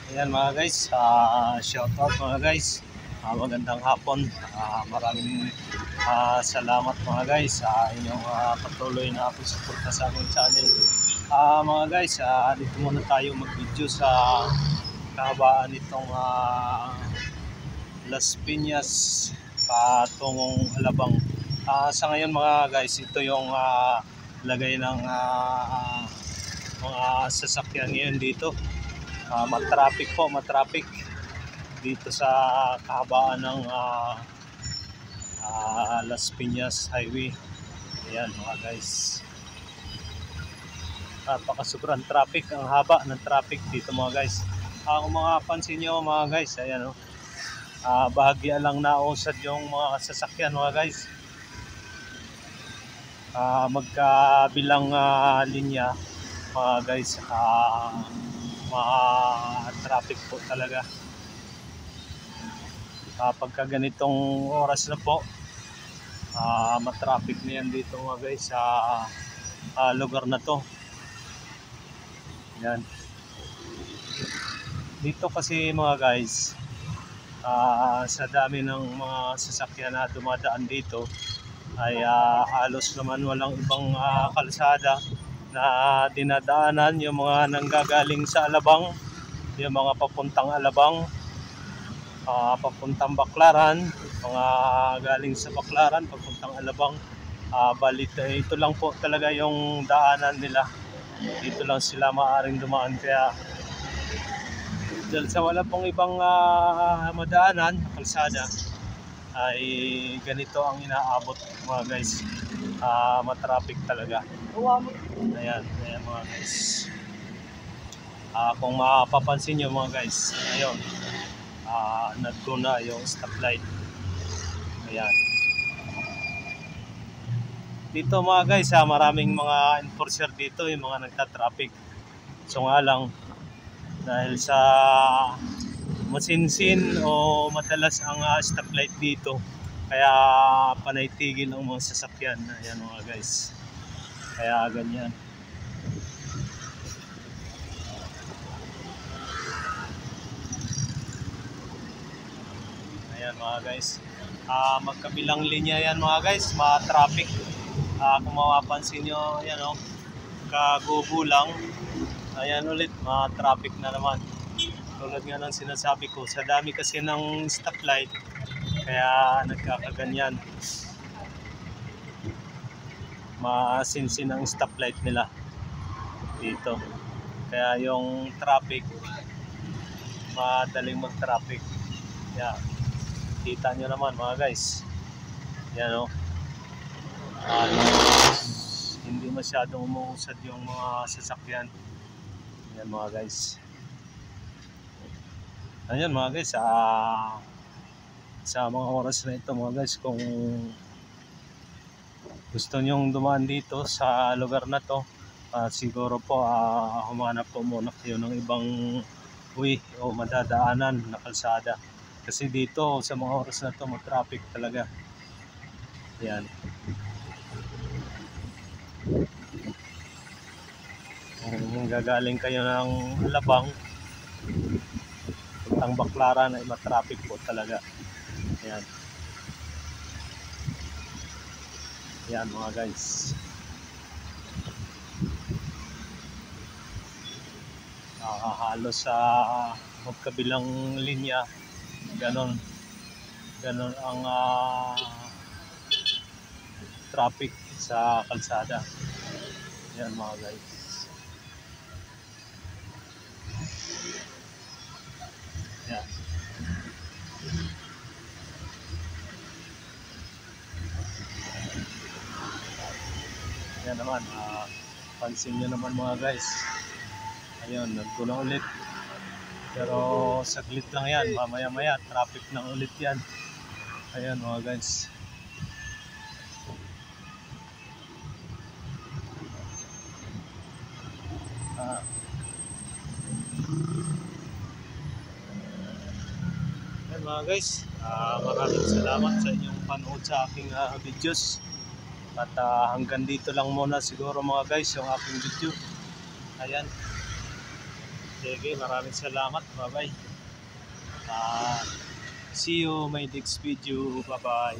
Ayan mga guys, shout out mga guys. Magandang hapon. Maraming salamat mga guys sa inyong patuloy na pagsuporta sa aking channel. Mga guys, dito muna tayo mag-video sa kahabaan nitong Las Piñas patungong Alabang. Sa ngayon mga guys, ito yung lagay ng mga sasakyan ngayon dito. Matraffic po, matraffic dito sa kahabaan ng Las Piñas Highway. Ayan mga guys, napakasobrang traffic, ang haba ng traffic dito mga guys. Kung pansin nyo mga guys, ayan bahagya lang nausad yung mga sasakyan mga guys. Magkabilang linya mga guys, traffic po talaga. Pagka ganitong oras na po, matraffic na yan dito mga guys sa lugar na to. Yan. Dito kasi mga guys, sa dami ng mga sasakyan na dumadaan dito ay halos naman walang ibang kalsada na dinadaanan. Yung mga nanggagaling sa Alabang, yung mga papuntang Alabang, papuntang Baclaran, mga galing sa Baclaran papuntang Alabang, balit ito lang po talaga yung daanan nila. Dito lang sila maaaring dumaan, kaya dahil sa wala pong ibang madaanan na kalsada ay ganito ang inaabot mga guys. Matraffic talaga. Ayan mga guys. Kung mapapansin nyo mga guys, ayun, nagko na yung stoplight. Ayan. Dito mga guys, maraming mga enforcer dito, yung mga nagta-traffic. So nga lang, dahil sa masinsin o madalas ang stoplight dito, kaya panaytigil ang mga sasakyan. Ayan mga guys, kaya ganyan. Ayan mga guys, magkabilang linya yan mga guys, ma-traffic. Kung mapapansin nyo, ayan kagubo lang. Ayan ulit, ma-traffic na naman. Tulad nga ng sinasabi ko, sa dami kasi ng stoplight, kaya nagkakaganyan. Masinsin ang stoplight nila dito, kaya yung traffic, madaling mag-traffic. Yan, kita nyo naman mga guys. Yan hindi masyadong umuusad yung mga sasakyan. Yan mga guys. Ayan mga guys, sa mga oras na ito mga guys, kung gusto nyong dumaan dito sa lugar na to, siguro po humanap po muna kayo ng ibang way o madadaanan na kalsada, kasi dito sa mga oras na to mag-traffic talaga. Yan. Kung gagaling kayo ng Alabang ang Baclaran ay matraffic po talaga. Ayan. Ayan mga guys. Halos sa magkabilang linya, ganon ang traffic sa kalsada. Ayan mga guys. Ayan. Ayan naman, pansin nyo naman mga guys. Ayun, nagkulang ulit. Pero saglit lang yan, mamaya-maya traffic na ulit yan. Ayan mga guys. Ayan mga guys, maraming salamat sa inyong panood sa aking videos. At hanggang dito lang muna siguro mga guys yung aking video. Ayan. Sige, maraming salamat. Bye-bye. Ah, see you my next video. Bye-bye.